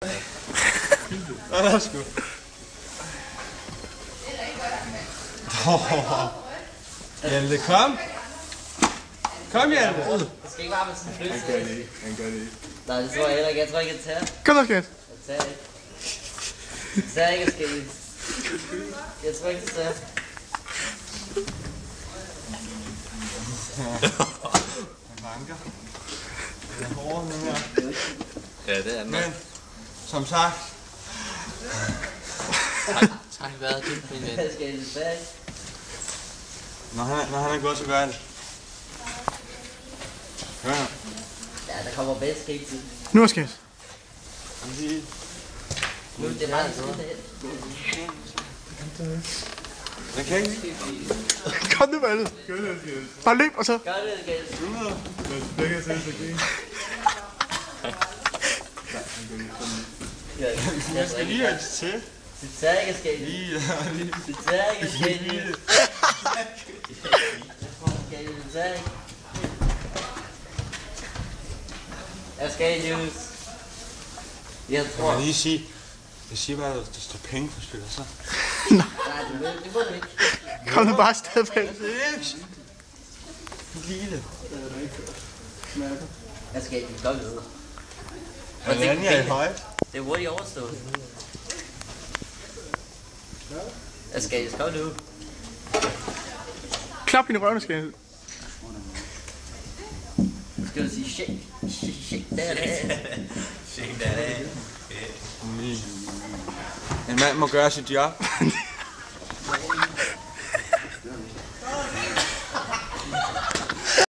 Ja, sgu. Hjalte, kom. Kom, Hjalte. Det skal ikke være med sådan en flyt. Han gør det ikke. Nej, det tror jeg heller ikke. Jeg tror ikke, jeg tager. Kom så, skat. Jeg tager ikke. Jeg tager ikke, jeg skal ikke. Jeg tror ikke, jeg tager. Han banker. Han er hårdere nu her. Ja, det er den. Men, som sagt. Tak, hvad er det, min ven? Jeg skal ikke tilbage. Når han er gået, så gør jeg det. Hør her. Ja, der kommer bedst skæg til. Nu er skat. Nu er det meget skidt derhen. Den kan ikke. Kom nu, Malte. Bare løb, og så. Gør det, Gæs. Jeg skal lige have det til. Det tager ikke, skæg. Lige. Det tager ikke, skæg. Det tager ikke. Jeg skal ikke ud. Jeg tror... Jeg lige sige. Jeg siger bare, at der står penge på spil, så. Nej, det må du ikke. Kom nu bare afsted, Malte. Lille. Jeg skal ikke godt videre. Hvordan er I højt? Det er hurtigt overstået. Jeg skal ikke godt ud. Klap hende i røven, skat. Skal du sige shake? Shake, der er det. Shake that ass. En mand må gøre sit job.